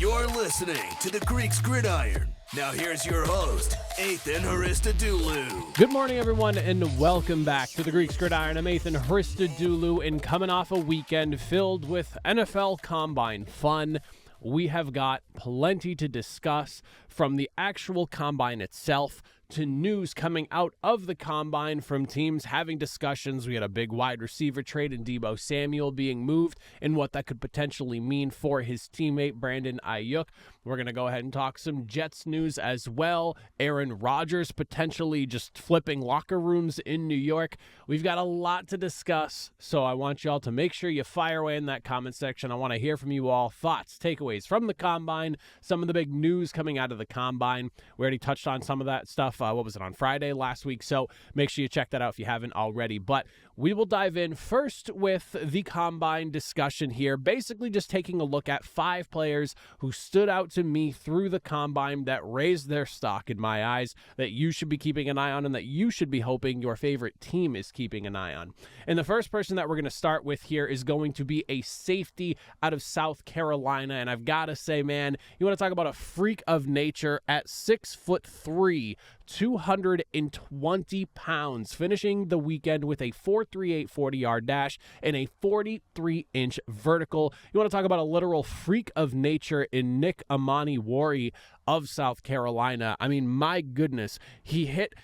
You're listening to the Greek's Gridiron. Now here's your host, Ethan Haristadoulou. Good morning, everyone, and welcome back to the Greek's Gridiron. I'm Ethan Haristadoulou, and coming off a weekend filled with NFL Combine fun, we have got plenty to discuss, from the actual Combine itself to news coming out of the Combine from teams having discussions. We had a big wide receiver trade in Deebo Samuel being moved and what that could potentially mean for his teammate Brandon Aiyuk. We're going to go ahead and talk some Jets news as well. Aaron Rodgers potentially just flipping locker rooms in New York. We've got a lot to discuss, so I want y'all to make sure you fire away in that comment section. I want to hear from you all. Thoughts, takeaways from the Combine, some of the big news coming out of the Combine. We already touched on some of that stuff. What was it, on Friday last week? So make sure you check that out if you haven't already. But we will dive in first with the Combine discussion here, basically just taking a look at 5 players who stood out to me through the Combine that raised their stock in my eyes, that you should be keeping an eye on and that you should be hoping your favorite team is keeping an eye on. And the first person that we're going to start with here is going to be a safety out of South Carolina. And I've got to say, man, you want to talk about a freak of nature at 6'3", 220 pounds, finishing the weekend with a 4.38 40-yard dash and a 43-inch vertical. You want to talk about a literal freak of nature in Nick Amani-Wari of South Carolina. I mean, my goodness, he hit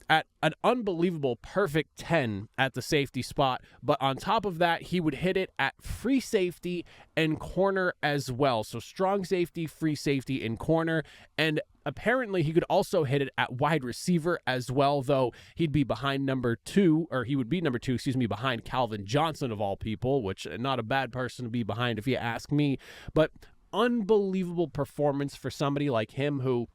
at an unbelievable perfect 10 at the safety spot, but on top of that, he would hit it at free safety and corner as well. So strong safety, free safety, and corner, and apparently he could also hit it at wide receiver as well, though he'd be behind he would be number two, behind Calvin Johnson of all people, which not a bad person to be behind if you ask me, but unbelievable performance for somebody like him who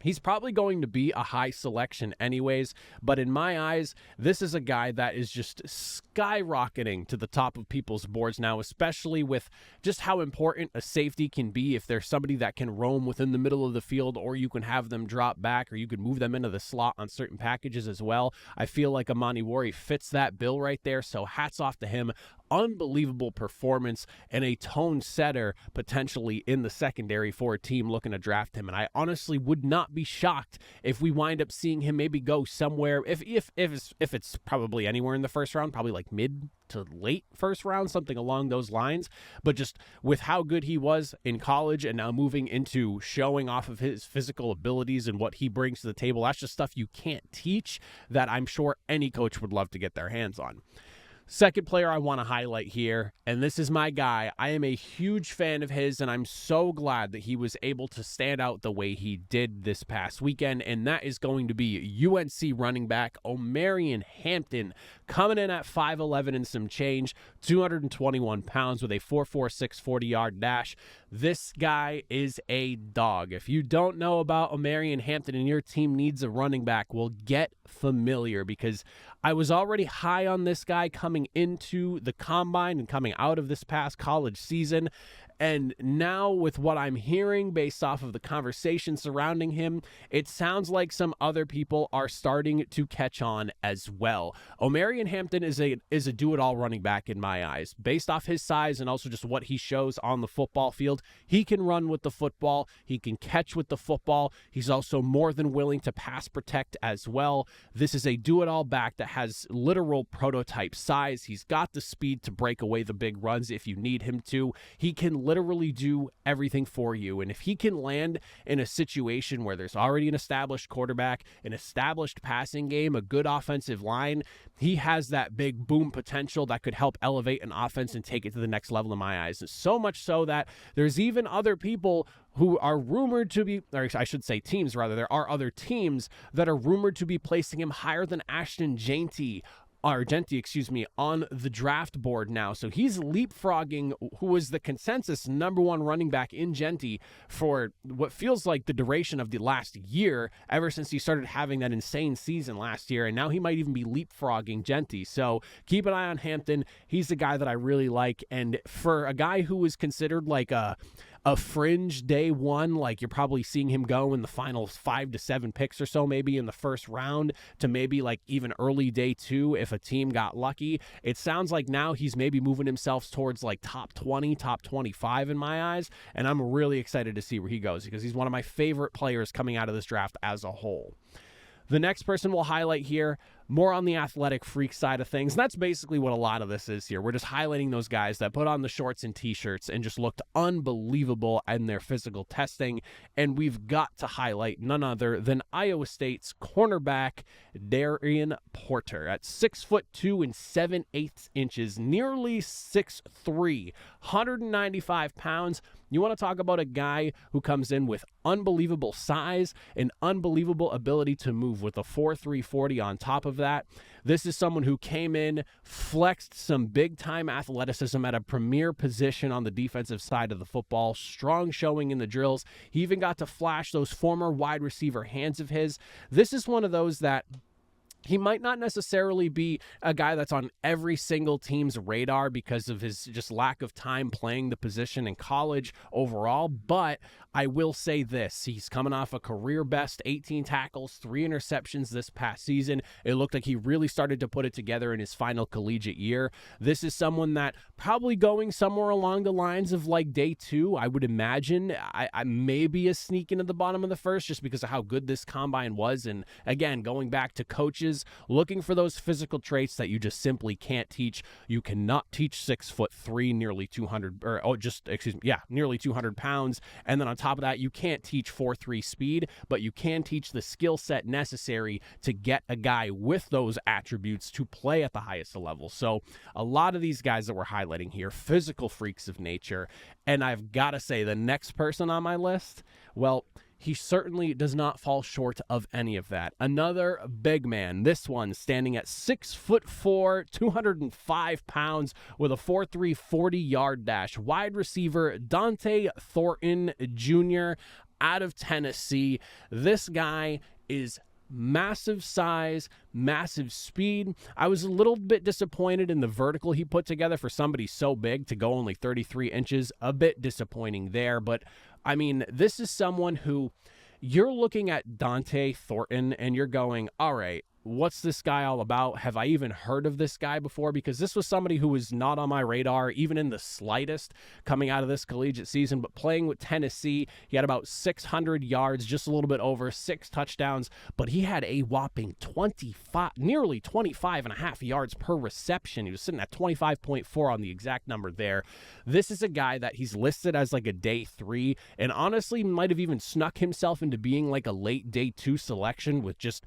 he's probably going to be a high selection anyways, but in my eyes, this is a guy that is just skyrocketing to the top of people's boards now, especially with just how important a safety can be if there's somebody that can roam within the middle of the field, or you can have them drop back, or you can move them into the slot on certain packages as well. I feel like Amani-Wari fits that bill right there, so hats off to him. Unbelievable performance and a tone setter potentially in the secondary for a team looking to draft him. And I honestly would not be shocked if we wind up seeing him maybe go somewhere, if it's probably anywhere in the first round, probably like mid to late first round, something along those lines. But just with how good he was in college and now moving into showing off of his physical abilities and what he brings to the table, that's just stuff you can't teach that I'm sure any coach would love to get their hands on. Second player I want to highlight here, and this is my guy. I am a huge fan of his, and I'm so glad that he was able to stand out the way he did this past weekend, and that is going to be UNC running back Omarion Hampton, coming in at 5'11" and some change, 221 pounds with a 4.46 40-yard dash. This guy is a dog. If you don't know about Omarion Hampton and your team needs a running back, well, get familiar, because I was already high on this guy coming into the Combine and coming out of this past college season. And now with what I'm hearing based off of the conversation surrounding him, it sounds like some other people are starting to catch on as well. Omarion Hampton is a do-it-all running back in my eyes. Based off his size and also just what he shows on the football field, he can run with the football. He can catch with the football. He's also more than willing to pass protect as well. This is a do-it-all back that has literal prototype size. He's got the speed to break away the big runs if you need him to. He can literally do everything for you. And if he can land in a situation where there's already an established quarterback, an established passing game, a good offensive line, he has that big boom potential that could help elevate an offense and take it to the next level in my eyes. And so much so that there's even other people who are rumored to be, or I should say teams rather, there are other teams that are rumored to be placing him higher than Ashton Jeanty on the draft board now. So he's leapfrogging who was the consensus number one running back in Jeanty for what feels like the duration of the last year, ever since he started having that insane season last year. And now he might even be leapfrogging Jeanty. So keep an eye on Hampton. He's the guy that I really like. And for a guy who was considered like a a fringe day one, like you're probably seeing him go in the final 5 to 7 picks or so, maybe in the first round, to maybe like even early day two if a team got lucky. It sounds like now he's maybe moving himself towards like top 20, top 25 in my eyes, and I'm really excited to see where he goes because he's one of my favorite players coming out of this draft as a whole. The next person we'll highlight here, more on the athletic freak side of things. And that's basically what a lot of this is here. We're just highlighting those guys that put on the shorts and t-shirts and just looked unbelievable in their physical testing. And we've got to highlight none other than Iowa State's cornerback, Darian Porter, at 6'2" and 7/8", nearly 6'3", 195 pounds. You want to talk about a guy who comes in with unbelievable size and unbelievable ability to move with a 4.3 40 on top of that. This is someone who came in, flexed some big-time athleticism at a premier position on the defensive side of the football, strong showing in the drills. He even got to flash those former wide receiver hands of his. This is one of those that he might not necessarily be a guy that's on every single team's radar because of his just lack of time playing the position in college overall, but I will say this. He's coming off a career best 18 tackles, 3 interceptions this past season. It looked like he really started to put it together in his final collegiate year. This is someone that probably going somewhere along the lines of like day 2, I would imagine. I maybe a sneak into the bottom of the first just because of how good this combine was. And again, going back to coaches, looking for those physical traits that you just simply can't teach. You cannot teach 6'3", nearly 200, nearly 200 pounds. And then on top of that, you can't teach 4.3 speed, but you can teach the skill set necessary to get a guy with those attributes to play at the highest level. So a lot of these guys that we're highlighting here, physical freaks of nature. And I've got to say, the next person on my list, well, he certainly does not fall short of any of that. Another big man, this one standing at 6'4", 205 pounds with a 4.3 40-yard dash. Wide receiver Davante Thornton Jr. out of Tennessee. This guy is massive size, massive speed. I was a little bit disappointed in the vertical he put together for somebody so big to go only 33 inches. A bit disappointing there, but I mean, this is someone who you're looking at Davante Thornton and you're going, all right, what's this guy all about? Have I even heard of this guy before? Because this was somebody who was not on my radar, even in the slightest, coming out of this collegiate season. But playing with Tennessee, he had about 600 yards, just a little bit over, 6 touchdowns. But he had a whopping nearly 25 and a half yards per reception. He was sitting at 25.4 on the exact number there. This is a guy that he's listed as like a day 3, and honestly might have even snuck himself into being like a late day 2 selection with just,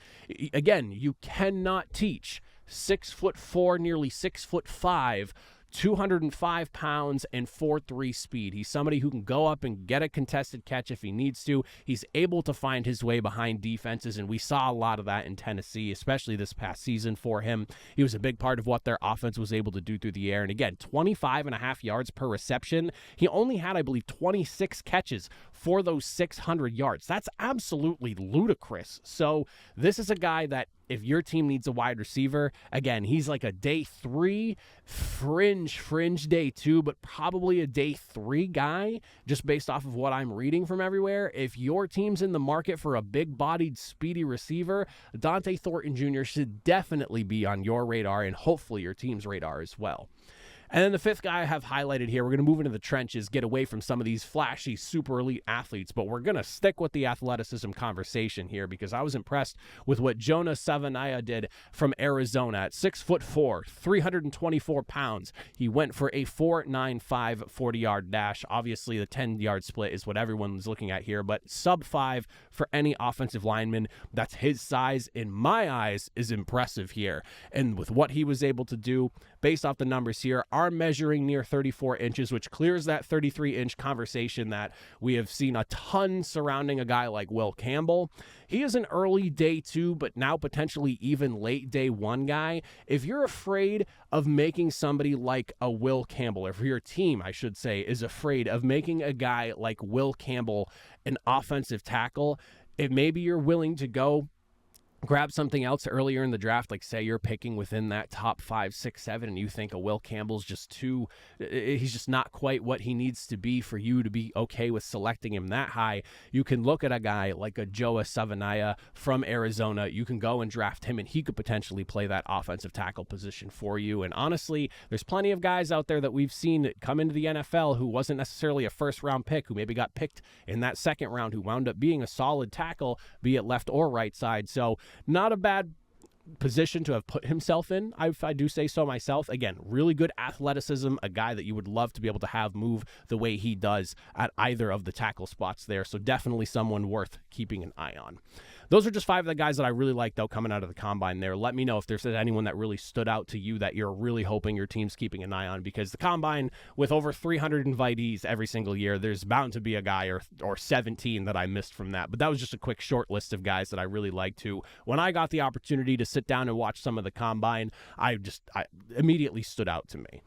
again, you cannot teach 6'4", nearly 6'5", 205 pounds and 4.3 speed. He's somebody who can go up and get a contested catch if he needs to. He's able to find his way behind defenses, and we saw a lot of that in Tennessee, especially this past season for him. He was a big part of what their offense was able to do through the air. And again, 25 and a half yards per reception. He only had, I believe, 26 catches for those 600 yards. That's absolutely ludicrous. So this is a guy that if your team needs a wide receiver, again, he's like a day 3, fringe day 2, but probably a day 3 guy, just based off of what I'm reading from everywhere. If your team's in the market for a big-bodied, speedy receiver, Davante Thornton Jr. should definitely be on your radar and hopefully your team's radar as well. And then the 5th guy I have highlighted here, we're going to move into the trenches, get away from some of these flashy, super elite athletes, but we're going to stick with the athleticism conversation here because I was impressed with what Jonah Savaiinaea did from Arizona at 6'4", 324 pounds. He went for a 4.95 40-yard dash. Obviously, the 10-yard split is what everyone's looking at here, but sub 5 for any offensive lineman that's his size, in my eyes, is impressive here. And with what he was able to do, based off the numbers here, are measuring near 34 inches, which clears that 33-inch conversation that we have seen a ton surrounding a guy like Will Campbell. He is an early day 2, but now potentially even late day 1 guy. If you're afraid of making somebody like a Will Campbell, or if your team, I should say, is afraid of making a guy like Will Campbell an offensive tackle, maybe you're willing to go grab something else earlier in the draft, like say you're picking within that top 5, 6, 7, and you think a Will Campbell's just he's just not quite what he needs to be for you to be okay with selecting him that high. You can look at a guy like a Joa Savaiinaea from Arizona. You can go and draft him, and he could potentially play that offensive tackle position for you. And honestly, there's plenty of guys out there that we've seen come into the NFL who wasn't necessarily a first-round pick, who maybe got picked in that second round, who wound up being a solid tackle, be it left or right side. So not a bad position to have put himself in, if I do say so myself. Again, really good athleticism, a guy that you would love to be able to have move the way he does at either of the tackle spots there. So definitely someone worth keeping an eye on. Those are just 5 of the guys that I really like, though, coming out of the combine there. Let me know if there's anyone that really stood out to you that you're really hoping your team's keeping an eye on, because the combine, with over 300 invitees every single year, there's bound to be a guy or 17 that I missed from that. But that was just a quick short list of guys that I really liked too. When I got the opportunity to sit down and watch some of the combine, I immediately stood out to me.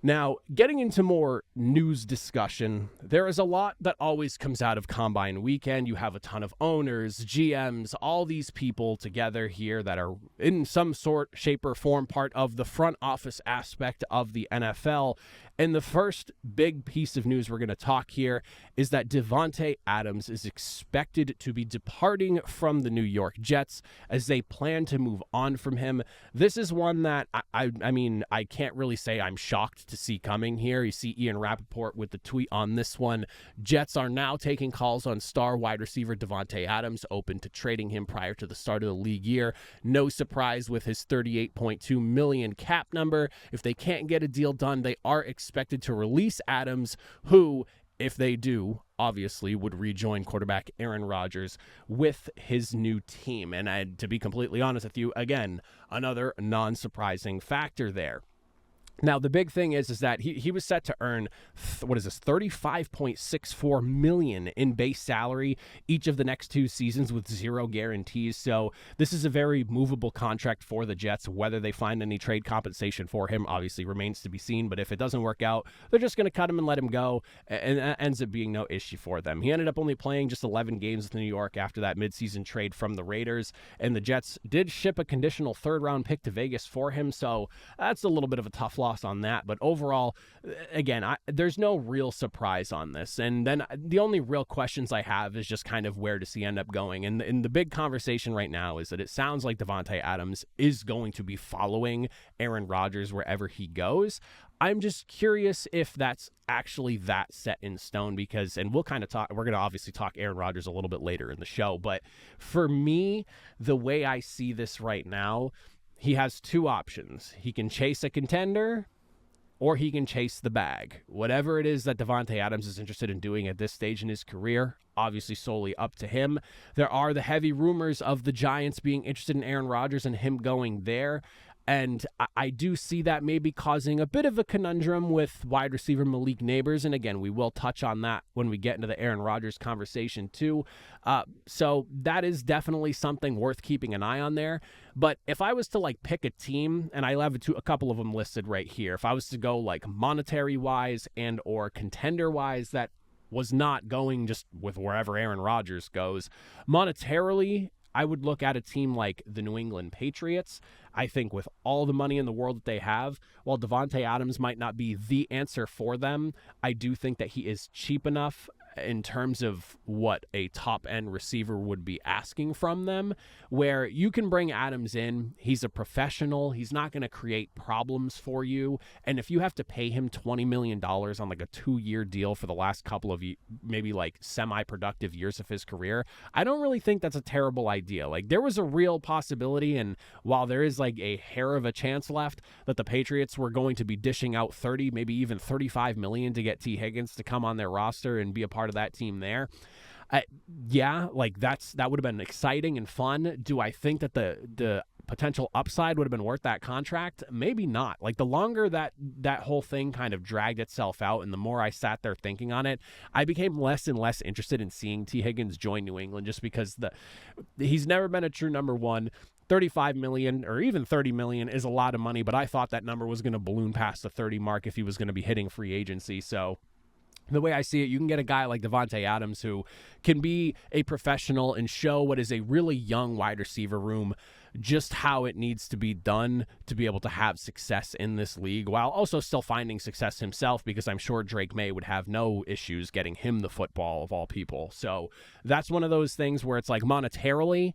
Now, getting into more news discussion, there is a lot that always comes out of Combine Weekend. You have a ton of owners, GMs, all these people together here that are in some sort, shape, or form part of the front office aspect of the NFL. And the first big piece of news we're going to talk here is that Davante Adams is expected to be departing from the New York Jets as they plan to move on from him. This is one that, I mean, I can't really say I'm shocked to see coming here. You see Ian Rappaport with the tweet on this one. Jets are now taking calls on star wide receiver Davante Adams, open to trading him prior to the start of the league year. No surprise with his $38.2 million cap number. If they can't get a deal done, they are expected to release Adams, who, if they do, obviously would rejoin quarterback Aaron Rodgers with his new team. And to be completely honest with you, again, another non-surprising factor there. Now, the big thing is that he was set to earn, $35.64 million in base salary each of the next 2 seasons with 0 guarantees. So this is a very movable contract for the Jets. Whether they find any trade compensation for him obviously remains to be seen. But if it doesn't work out, they're just going to cut him and let him go. And that ends up being no issue for them. He ended up only playing just 11 games with New York after that midseason trade from the Raiders. And the Jets did ship a conditional 3rd-round pick to Vegas for him. So that's a little bit of a tough loss on that. But overall, again, there's no real surprise on this. And then the only real questions I have is just kind of where does he end up going? And the big conversation right now is that it sounds like Davante Adams is going to be following Aaron Rodgers wherever he goes. I'm just curious if that's actually that set in stone, because, and we're going to obviously talk Aaron Rodgers a little bit later in the show. But for me, the way I see this right now, he has 2 options. He can chase a contender, or he can chase the bag. Whatever it is that Davante Adams is interested in doing at this stage in his career, obviously solely up to him. There are the heavy rumors of the Giants being interested in Aaron Rodgers and him going there. And I do see that maybe causing a bit of a conundrum with wide receiver Malik Neighbors. And again, we will touch on that when we get into the Aaron Rodgers conversation too. So that is definitely something worth keeping an eye on there. But if I was to pick a team, and I have a couple of them listed right here, if I was to go monetary wise and or contender wise, that was not going just with wherever Aaron Rodgers goes, monetarily, I would look at a team like the New England Patriots. I think with all the money in the world that they have, while Davante Adams might not be the answer for them, I do think that he is cheap enough in terms of what a top-end receiver would be asking from them, where you can bring Adams in. He's a professional. He's not going to create problems for you. And if you have to pay him $20 million on a 2-year deal for the last couple of maybe semi-productive years of his career, I don't really think that's a terrible idea. There was a real possibility, and while there is a hair of a chance left that the Patriots were going to be dishing out 30, maybe even $35 million to get T. Higgins to come on their roster and be a part of that team there. That would have been exciting and fun. Do I think that the potential upside would have been worth that contract? Maybe not. The longer that whole thing kind of dragged itself out, and the more I sat there thinking on it, I became less and less interested in seeing T. Higgins join New England, just because he's never been a true number one. $35 million or even $30 million is a lot of money, but I thought that number was going to balloon past the 30 mark if he was going to be hitting free agency. So The way I see it, you can get a guy like Davante Adams who can be a professional and show what is a really young wide receiver room just how it needs to be done to be able to have success in this league, while also still finding success himself, because I'm sure Drake May would have no issues getting him the football of all people. So that's one of those things where it's like monetarily,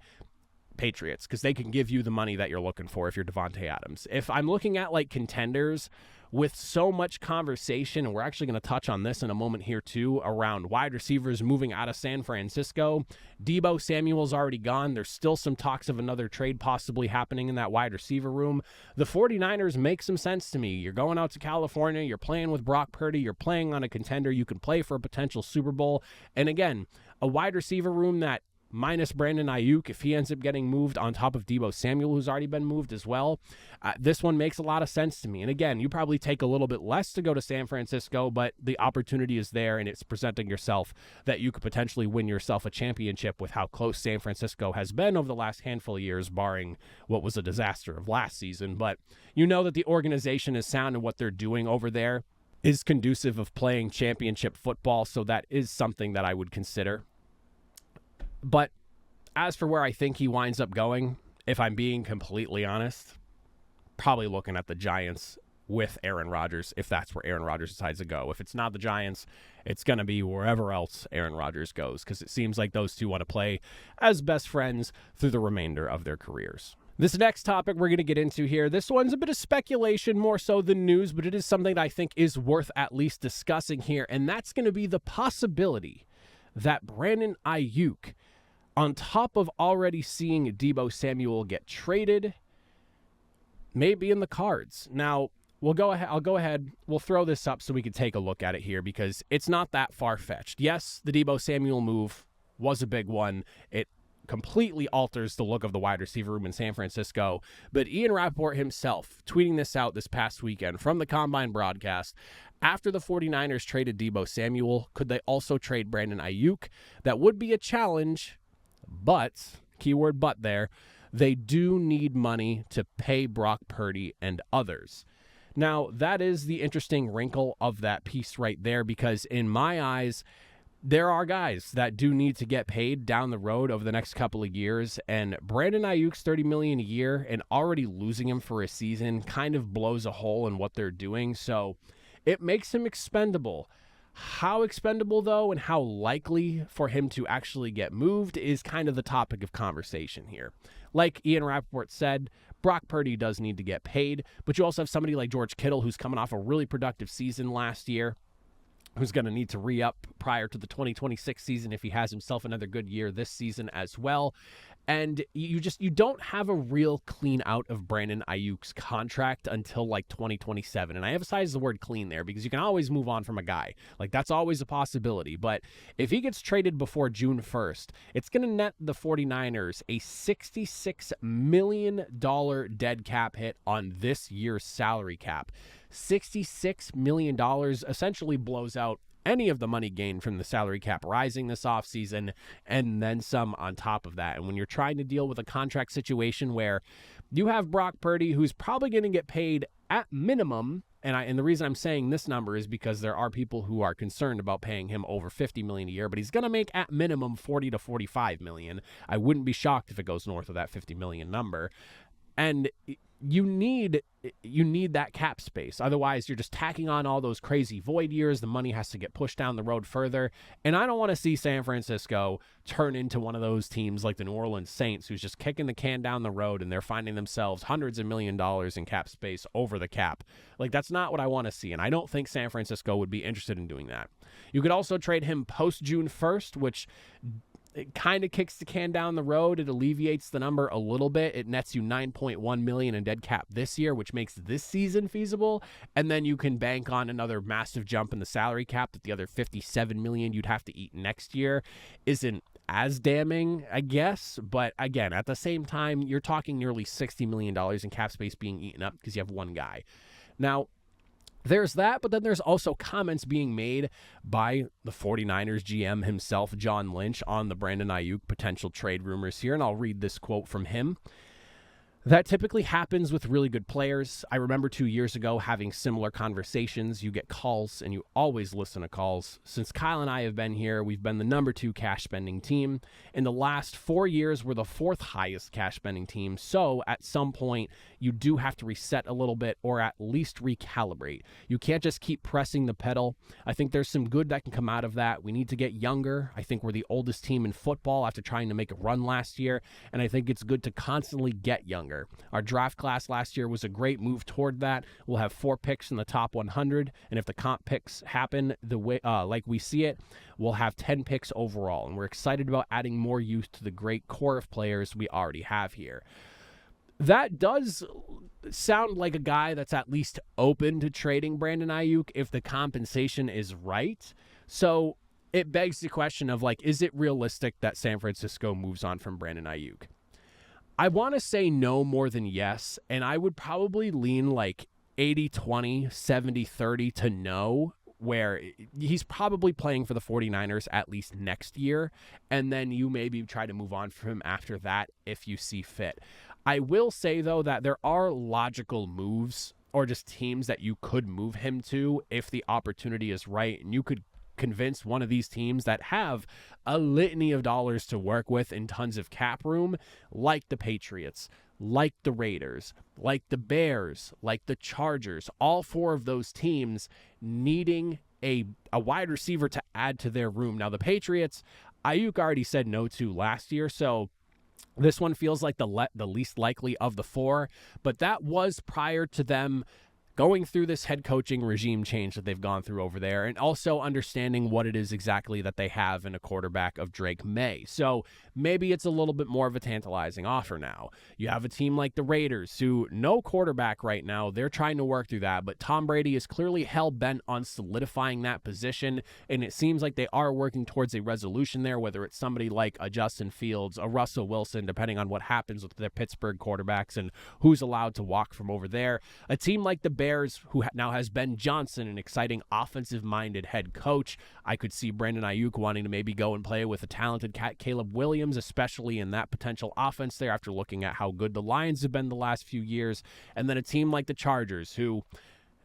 Patriots, because they can give you the money that you're looking for if you're Davante Adams. If I'm looking at like contenders with so much conversation, and we're actually going to touch on this in a moment here too, around wide receivers moving out of San Francisco. Deebo Samuel's already gone. There's still some talks of another trade possibly happening in that wide receiver room. The 49ers make some sense to me. You're going out to California, you're playing with Brock Purdy, you're playing on a contender, you can play for a potential Super Bowl. And again, a wide receiver room that, minus Brandon Aiyuk, if he ends up getting moved on top of Deebo Samuel, who's already been moved as well, this one makes a lot of sense to me. And again, you probably take a little bit less to go to San Francisco, but the opportunity is there, and it's presenting yourself that you could potentially win yourself a championship with how close San Francisco has been over the last handful of years, barring what was a disaster of last season. But you know that the organization is sound, and what they're doing over there is conducive of playing championship football, so that is something that I would consider. But as for where I think he winds up going, if I'm being completely honest, probably looking at the Giants with Aaron Rodgers, if that's where Aaron Rodgers decides to go. If it's not the Giants, it's going to be wherever else Aaron Rodgers goes, because it seems like those two want to play as best friends through the remainder of their careers. This next topic we're going to get into here, this one's a bit of speculation more so than news, but it is something that I think is worth at least discussing here, and that's going to be the possibility that Brandon Aiyuk, on top of already seeing Deebo Samuel get traded, may be in the cards. Now, I'll go ahead. We'll throw this up so we can take a look at it here, because it's not that far-fetched. Yes, the Deebo Samuel move was a big one. It completely alters the look of the wide receiver room in San Francisco. But Ian Rappaport himself tweeting this out this past weekend from the Combine broadcast: after the 49ers traded Deebo Samuel, could they also trade Brandon Aiyuk? That would be a challenge. But, keyword but there, they do need money to pay Brock Purdy and others. Now, that is the interesting wrinkle of that piece right there, because in my eyes, there are guys that do need to get paid down the road over the next couple of years, and Brandon Aiyuk's $30 million a year, and already losing him for a season kind of blows a hole in what they're doing, so it makes him expendable. How expendable, though, and how likely for him to actually get moved is kind of the topic of conversation here. Like Ian Rappaport said, Brock Purdy does need to get paid, but you also have somebody like George Kittle, who's coming off a really productive season last year, who's going to need to re-up prior to the 2026 season if he has himself another good year this season as well. And you don't have a real clean out of Brandon Aiyuk's contract until like 2027. And I emphasize the word clean there because you can always move on from a guy. Like, that's always a possibility. But if he gets traded before June 1st, it's going to net the 49ers a $66 million dead cap hit on this year's salary cap. $66 million essentially blows out any of the money gained from the salary cap rising this offseason, and then some on top of that. And when you're trying to deal with a contract situation where you have Brock Purdy, who's probably going to get paid at minimum, and the reason I'm saying this number is because there are people who are concerned about paying him over $50 million a year, but he's going to make at minimum $40 to $45 million. I wouldn't be shocked if it goes north of that $50 million number. And you need that cap space. Otherwise, you're just tacking on all those crazy void years. The money has to get pushed down the road further. And I don't want to see San Francisco turn into one of those teams like the New Orleans Saints, who's just kicking the can down the road and they're finding themselves hundreds of $millions in cap space over the cap. Like, that's not what I want to see. And I don't think San Francisco would be interested in doing that. You could also trade him post June 1st, which it kind of kicks the can down the road. It alleviates the number a little bit. It nets you $9.1 million in dead cap this year, which makes this season feasible. And then you can bank on another massive jump in the salary cap that the other $57 million you'd have to eat next year isn't as damning, I guess. But again, at the same time, you're talking nearly $60 million in cap space being eaten up because you have one guy. Now, there's that, but then there's also comments being made by the 49ers GM himself, John Lynch, on the Brandon Aiyuk potential trade rumors here, and I'll read this quote from him. That typically happens with really good players. I remember 2 years ago having similar conversations. You get calls and you always listen to calls. Since Kyle and I have been here, we've been the number 2 cash spending team. In the last 4 years, we're the 4th highest cash spending team. So at some point, you do have to reset a little bit or at least recalibrate. You can't just keep pressing the pedal. I think there's some good that can come out of that. We need to get younger. I think we're the oldest team in football after trying to make a run last year. And I think it's good to constantly get younger. Our draft class last year was a great move toward that. We'll have 4 picks in the top 100, and if the comp picks happen the way like we see it, we'll have 10 picks overall, and we're excited about adding more youth to the great core of players we already have here. That does sound like a guy that's at least open to trading Brandon Aiyuk if the compensation is right. So it begs the question of, like, is it realistic that San Francisco moves on from Brandon Aiyuk? I want to say no more than yes, and I would probably lean like 80-20, 70-30 to no, where he's probably playing for the 49ers at least next year, and then you maybe try to move on from him after that if you see fit. I will say, though, that there are logical moves or just teams that you could move him to if the opportunity is right, and you could convince one of these teams that have a litany of dollars to work with and tons of cap room, like the Patriots, like the Raiders, like the Bears, like the Chargers, all 4 of those teams needing a wide receiver to add to their room. Now, the Patriots, Aiyuk already said no to last year, so this one feels like the least likely of the 4, but that was prior to them going through this head coaching regime change that they've gone through over there, and also understanding what it is exactly that they have in a quarterback of Drake May. So maybe it's a little bit more of a tantalizing offer now. You have a team like the Raiders, who no quarterback right now. They're trying to work through that, but Tom Brady is clearly hell-bent on solidifying that position, and it seems like they are working towards a resolution there, whether it's somebody like a Justin Fields, a Russell Wilson, depending on what happens with their Pittsburgh quarterbacks and who's allowed to walk from over there. A team like the Bears, who now has Ben Johnson, an exciting offensive-minded head coach. I could see Brandon Aiyuk wanting to maybe go and play with a talented Caleb Williams, especially in that potential offense there after looking at how good the Lions have been the last few years. And then a team like the Chargers, who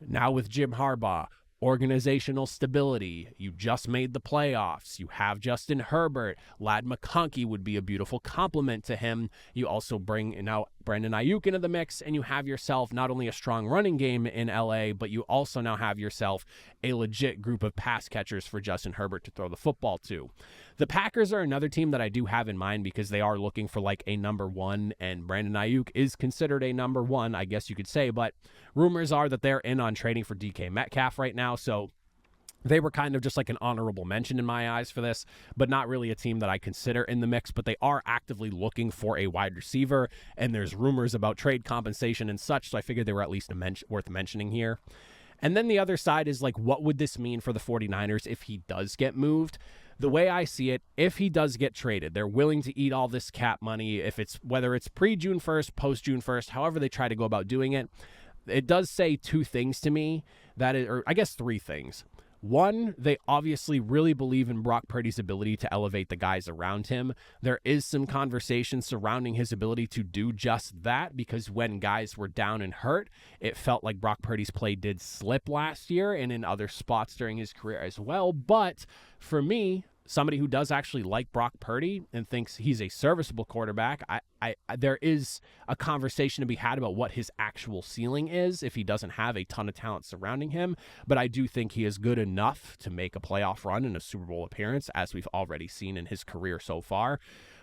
now with Jim Harbaugh, organizational stability. You just made the playoffs. You have Justin Herbert. Ladd McConkey would be a beautiful complement to him. You also bring now Brandon Aiyuk into the mix, and you have yourself not only a strong running game in LA, but you also now have yourself a legit group of pass catchers for Justin Herbert to throw the football to. The Packers are another team that I do have in mind because they are looking for like a number 1, and Brandon Aiyuk is considered a number 1, I guess you could say, but rumors are that they're in on trading for DK Metcalf right now, so they were kind of just like an honorable mention in my eyes for this, but not really a team that I consider in the mix. But they are actively looking for a wide receiver, and there's rumors about trade compensation and such, so I figured they were at least worth mentioning here. And then the other side is like, what would this mean for the 49ers if he does get moved? The way I see it, if he does get traded, they're willing to eat all this cap money, whether it's pre-June 1st, post-June 1st, however they try to go about doing it. It does say 2 things to me, or I guess 3 things. One, they obviously really believe in Brock Purdy's ability to elevate the guys around him. There is some conversation surrounding his ability to do just that, because when guys were down and hurt, it felt like Brock Purdy's play did slip last year and in other spots during his career as well. But for me, somebody who does actually like Brock Purdy and thinks he's a serviceable quarterback, there is a conversation to be had about what his actual ceiling is if he doesn't have a ton of talent surrounding him. But I do think he is good enough to make a playoff run and a Super Bowl appearance, as we've already seen in his career so far.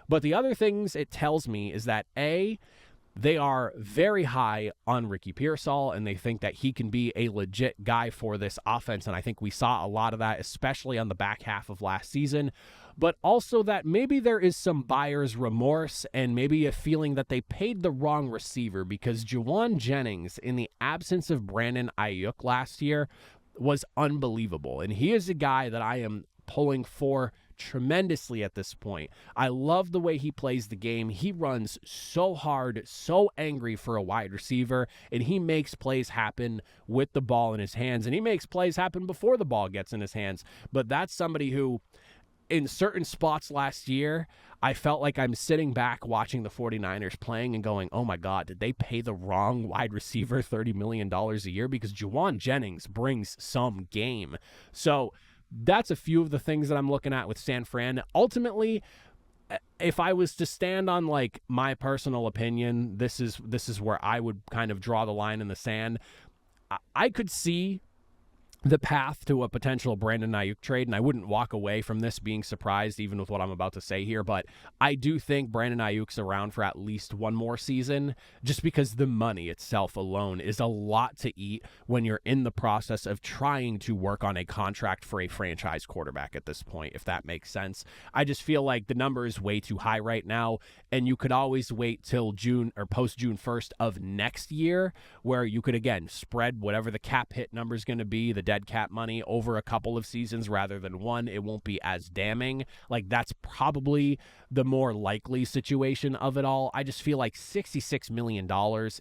But the other things it tells me is that, A, they are very high on Ricky Pearsall, and they think that he can be a legit guy for this offense. And I think we saw a lot of that, especially on the back half of last season. But also that maybe there is some buyer's remorse and maybe a feeling that they paid the wrong receiver, because Juwan Jennings, in the absence of Brandon Aiyuk last year, was unbelievable. And he is a guy that I am pulling for tremendously at this point. I love the way he plays the game. He runs so hard, so angry for a wide receiver, and he makes plays happen with the ball in his hands, and he makes plays happen before the ball gets in his hands. But that's somebody who, in certain spots last year, I felt like I'm sitting back watching the 49ers playing and going, oh my God, did they pay the wrong wide receiver $30 million a year? Because Juwan Jennings brings some game. So that's a few of the things that I'm looking at with San Fran. Ultimately, if I was to stand on like my personal opinion, this is where I would kind of draw the line in the sand. I could see the path to a potential Brandon Aiyuk trade, and I wouldn't walk away from this being surprised even with what I'm about to say here, but I do think Brandon Aiyuk's around for at least one more season, just because the money itself alone is a lot to eat when you're in the process of trying to work on a contract for a franchise quarterback at this point, if that makes sense. I just feel like the number is way too high right now, and you could always wait till June or post June 1st of next year, where you could, again, spread whatever the cap hit number is going to be, the dead cap money, over a couple of seasons rather than one. It won't be as damning. Like, that's probably the more likely situation of it all. I just feel like $66 million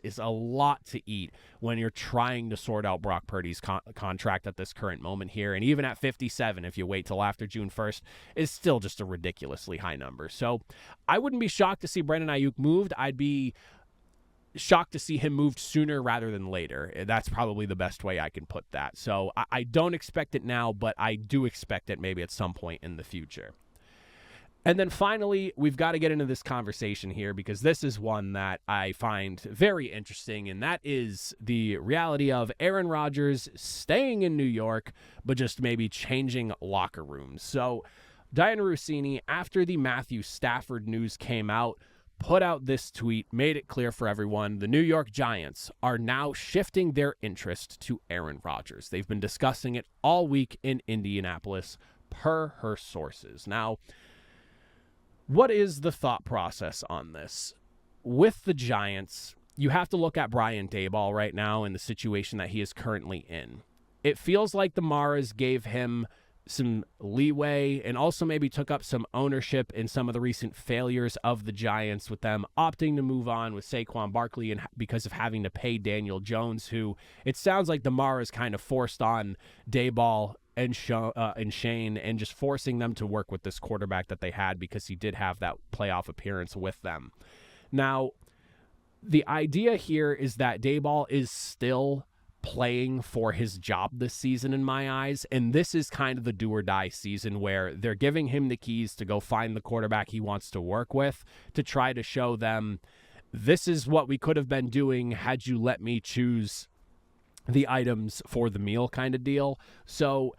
is a lot to eat when you're trying to sort out Brock Purdy's contract at this current moment here. And even at 57, if you wait till after June 1st, is still just a ridiculously high number. So I wouldn't be shocked to see Brandon Aiyuk moved. I'd be shocked to see him moved sooner rather than later. That's probably the best way I can put that. So I don't expect it now, but I do expect it maybe at some point in the future. And then finally, we've got to get into this conversation here, because this is one that I find very interesting, and that is the reality of Aaron Rodgers staying in New York, but just maybe changing locker rooms. So Diana Rossini, after the Matthew Stafford news came out, put out this tweet, made it clear for everyone. The New York Giants are now shifting their interest to Aaron Rodgers. They've been discussing it all week in Indianapolis, per her sources. Now, what is the thought process on this? With the Giants, you have to look at Brian Daboll right now and the situation that he is currently in. It feels like the Maras gave him some leeway and also maybe took up some ownership in some of the recent failures of the Giants, with them opting to move on with Saquon Barkley and because of having to pay Daniel Jones, who it sounds like the Maras kind of forced on Daboll and Shane, and just forcing them to work with this quarterback that they had because he did have that playoff appearance with them. Now, the idea here is that Daboll is still playing for his job this season in my eyes, and this is kind of the do or die season where they're giving him the keys to go find the quarterback he wants to work with, to try to show them this is what we could have been doing had you let me choose the items for the meal kind of deal. So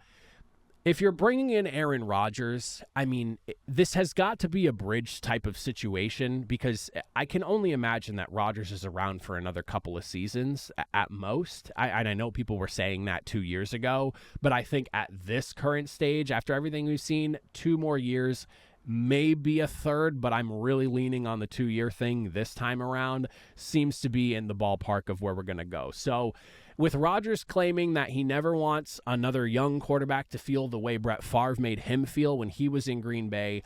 if you're bringing in Aaron Rodgers, I mean, this has got to be a bridge type of situation, because I can only imagine that Rodgers is around for another couple of seasons at most. I know people were saying that 2 years ago, but I think at this current stage, after everything we've seen, 2 more years, maybe a third, but I'm really leaning on the 2-year thing this time around. Seems to be in the ballpark of where we're going to go. So with Rodgers claiming that he never wants another young quarterback to feel the way Brett Favre made him feel when he was in Green Bay,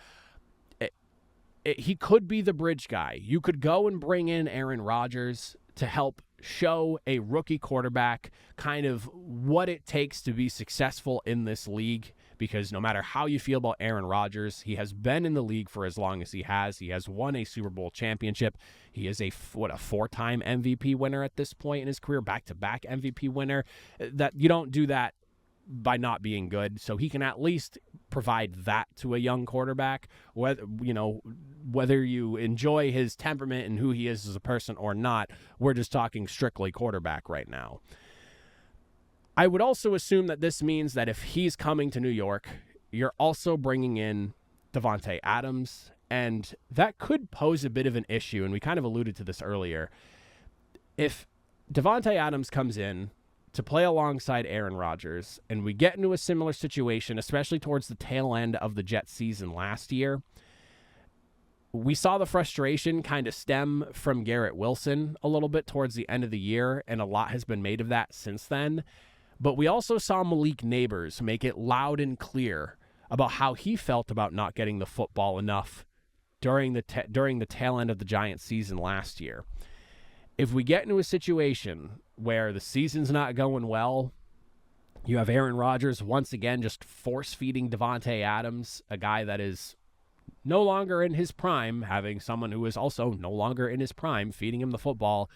he could be the bridge guy. You could go and bring in Aaron Rodgers to help show a rookie quarterback kind of what it takes to be successful in this league, because no matter how you feel about Aaron Rodgers, he has been in the league for as long as he has. He has won a Super Bowl championship. He is a 4-time MVP winner at this point in his career, back-to-back MVP winner. That you don't do that by not being good. So he can at least provide that to a young quarterback, whether you enjoy his temperament and who he is as a person or not. We're just talking strictly quarterback right now. I would also assume that this means that if he's coming to New York, you're also bringing in Davante Adams, and that could pose a bit of an issue, and we kind of alluded to this earlier. If Davante Adams comes in to play alongside Aaron Rodgers, and we get into a similar situation, especially towards the tail end of the Jets season last year, we saw the frustration kind of stem from Garrett Wilson a little bit towards the end of the year, and a lot has been made of that since then. But we also saw Malik Neighbors make it loud and clear about how he felt about not getting the football enough during the tail end of the Giants season last year. If we get into a situation where the season's not going well, You have Aaron Rodgers once again just force-feeding Davante Adams, a guy that is no longer in his prime, having someone who is also no longer in his prime feeding him the football.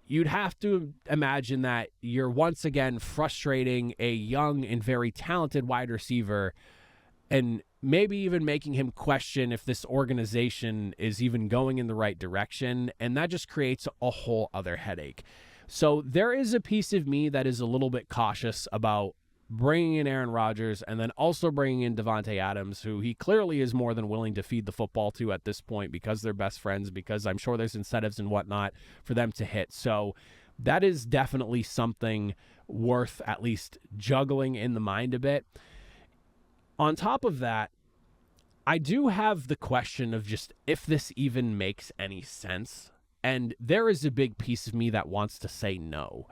You'd have to imagine that you're once again frustrating a young and very talented wide receiver and maybe even making him question if this organization is even going in the right direction, and that just creates a whole other headache. So there is a piece of me that is a little bit cautious about bringing in Aaron Rodgers and then also bringing in Davante Adams, who he clearly is more than willing to feed the football to at this point because they're best friends, because I'm sure there's incentives and whatnot for them to hit. So that is definitely something worth at least juggling in the mind a bit. On top of that, I do have the question of just if this even makes any sense. And there is a big piece of me that wants to say no.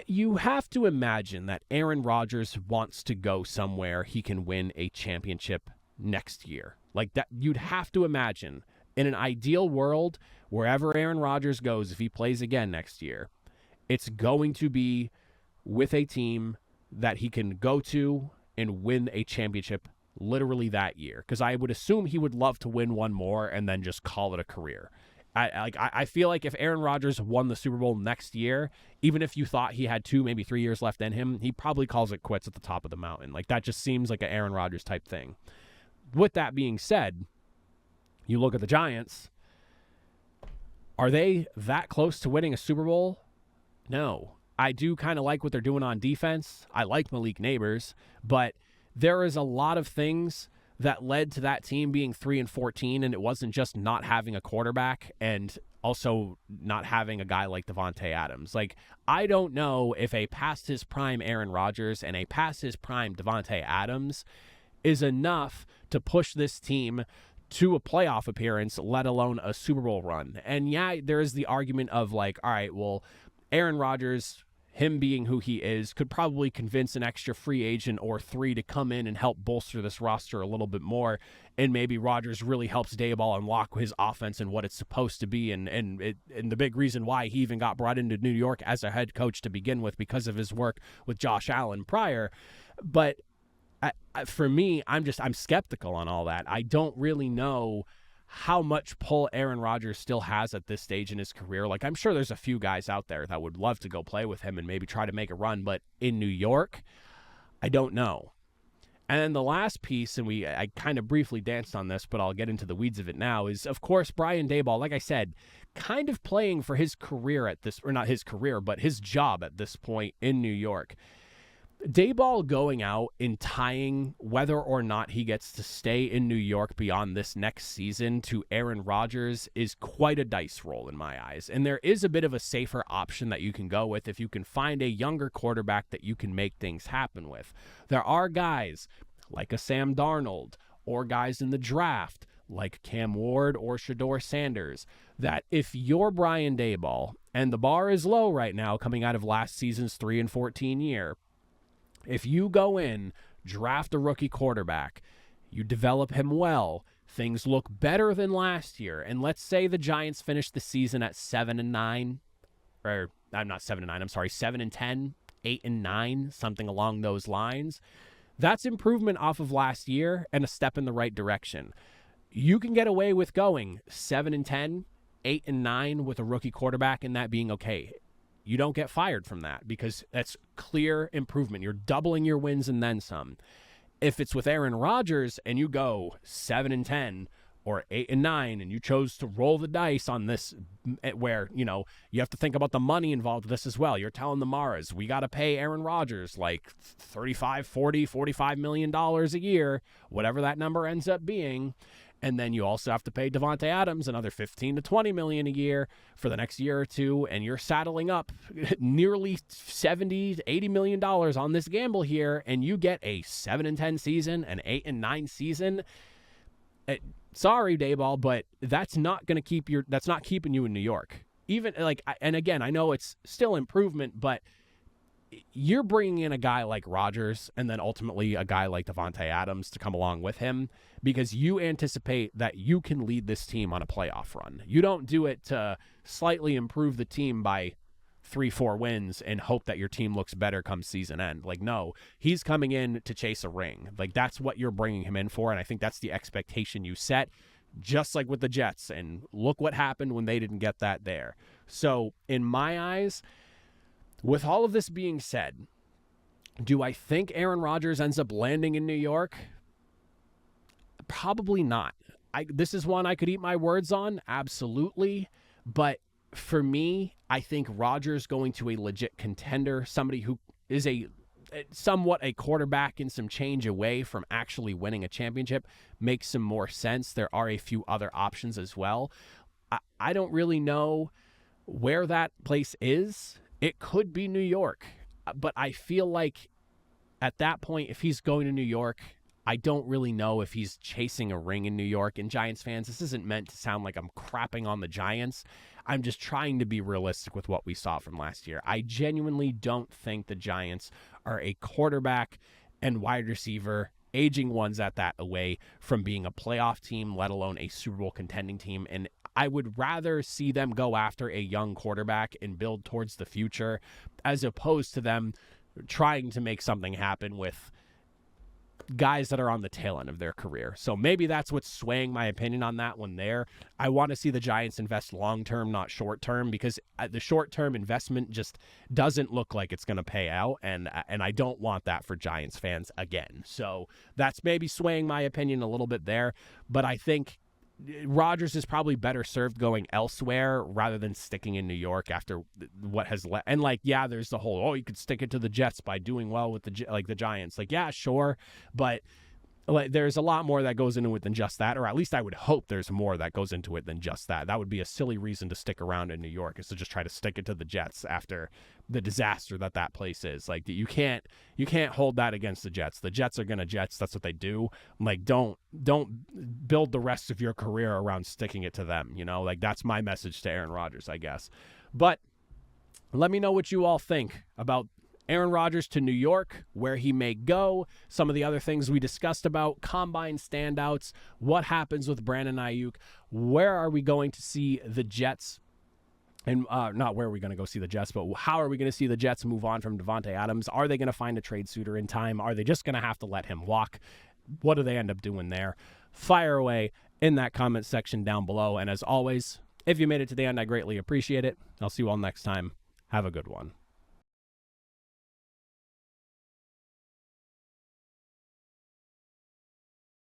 You have to imagine that Aaron Rodgers wants to go somewhere he can win a championship next year. Like that, you'd have to imagine in an ideal world, wherever Aaron Rodgers goes, if he plays again next year, it's going to be with a team that he can go to and win a championship literally that year. Because I would assume he would love to win one more and then just call it a career. I feel like if Aaron Rodgers won the Super Bowl next year, even if you thought he had 2, maybe 3 years left in him, he probably calls it quits at the top of the mountain. Like that just seems like an Aaron Rodgers type thing. With that being said, you look at the Giants. Are they that close to winning a Super Bowl? No. I do kind of like what they're doing on defense. I like Malik Neighbors, but there is a lot of things that led to that team being 3-14, and it wasn't just not having a quarterback and also not having a guy like Davante Adams. Like, I don't know if a past his prime Aaron Rodgers and a past his prime Davante Adams is enough to push this team to a playoff appearance, let alone a Super Bowl run. And yeah, there is the argument of like, all right, well, Aaron Rodgers, him being who he is, could probably convince an extra free agent or 3 to come in and help bolster this roster a little bit more. And maybe Rodgers really helps Daboll unlock his offense and what it's supposed to be. And the big reason why he even got brought into New York as a head coach to begin with, because of his work with Josh Allen prior. But for me, I'm skeptical on all that. I don't really know how much pull Aaron Rodgers still has at this stage in his career. Like, I'm sure there's a few guys out there that would love to go play with him and maybe try to make a run, but in New York, I don't know. And then the last piece, and I kind of briefly danced on this, but I'll get into the weeds of it now, is, of course, Brian Daboll, like I said, kind of playing for his career at this, or not his career, but his job at this point in New York. Daboll going out and tying whether or not he gets to stay in New York beyond this next season to Aaron Rodgers is quite a dice roll in my eyes. And there is a bit of a safer option that you can go with if you can find a younger quarterback that you can make things happen with. There are guys like a Sam Darnold or guys in the draft like Cam Ward or Shedeur Sanders that if you're Brian Daboll, and the bar is low right now coming out of last season's 3-14 year, if you go in, draft a rookie quarterback, you develop him well, things look better than last year, and let's say the Giants finish the season at 7-9, or I'm not 7-9, I'm sorry, 7-10, 8-9, something along those lines. That's improvement off of last year and a step in the right direction. You can get away with going 7-10, 8-9 with a rookie quarterback and that being okay. You don't get fired from that because that's clear improvement. You're doubling your wins and then some. If it's with Aaron Rodgers and you go 7-10 or 8-9 and you chose to roll the dice on this, where, you know, you have to think about the money involved with this as well. You're telling the Maras, we got to pay Aaron Rodgers like $35, $40, $45 million a year, whatever that number ends up being. And then you also have to pay Davante Adams another $15 to $20 million a year for the next year or two, and you're saddling up nearly $70 to $80 million on this gamble here, and you get a 7-10 season, an 8-9 season. Sorry, Daboll, but that's not going to that's not keeping you in New York. Even like, and again, I know it's still improvement, but you're bringing in a guy like Rodgers and then ultimately a guy like Davante Adams to come along with him because you anticipate that you can lead this team on a playoff run. You don't do it to slightly improve the team by 3-4 wins and hope that your team looks better come season end. Like, no, he's coming in to chase a ring. Like, that's what you're bringing him in for, and I think that's the expectation you set, just like with the Jets. And look what happened when they didn't get that there. So, in my eyes, with all of this being said, do I think Aaron Rodgers ends up landing in New York? Probably not. This is one I could eat my words on, absolutely. But for me, I think Rodgers going to a legit contender, somebody who is somewhat a quarterback and some change away from actually winning a championship, makes some more sense. There are a few other options as well. I don't really know where that place is. It could be New York, but I feel like at that point, if he's going to New York, I don't really know if he's chasing a ring in New York. And Giants fans, this isn't meant to sound like I'm crapping on the Giants. I'm just trying to be realistic with what we saw from last year. I genuinely don't think the Giants are a quarterback and wide receiver, aging ones at that, away from being a playoff team, let alone a Super Bowl contending team. And I would rather see them go after a young quarterback and build towards the future, as opposed to them trying to make something happen with guys that are on the tail end of their career. So maybe that's what's swaying my opinion on that one there. I want to see the Giants invest long-term, not short-term, because the short-term investment just doesn't look like it's going to pay out, and I don't want that for Giants fans again. So that's maybe swaying my opinion a little bit there, but I think Rodgers is probably better served going elsewhere rather than sticking in New York after what has left. And there's the whole, you could stick it to the Jets by doing well with the Giants. Yeah, sure. But there's a lot more that goes into it than just that, or at least I would hope there's more that goes into it than just that. That would be a silly reason to stick around in New York, is to just try to stick it to the Jets after the disaster that place is. You can't hold that against the Jets. The Jets are gonna Jets. That's what they do. Don't build the rest of your career around sticking it to them. That's my message to Aaron Rodgers, I guess. But let me know what you all think about Aaron Rodgers to New York, where he may go, some of the other things we discussed about, combine standouts, what happens with Brandon Aiyuk, where are we going to see the Jets, and not where are we going to go see the Jets, but how are we going to see the Jets move on from Davante Adams? Are they going to find a trade suitor in time? Are they just going to have to let him walk? What do they end up doing there? Fire away in that comment section down below, and as always, if you made it to the end, I greatly appreciate it. I'll see you all next time. Have a good one.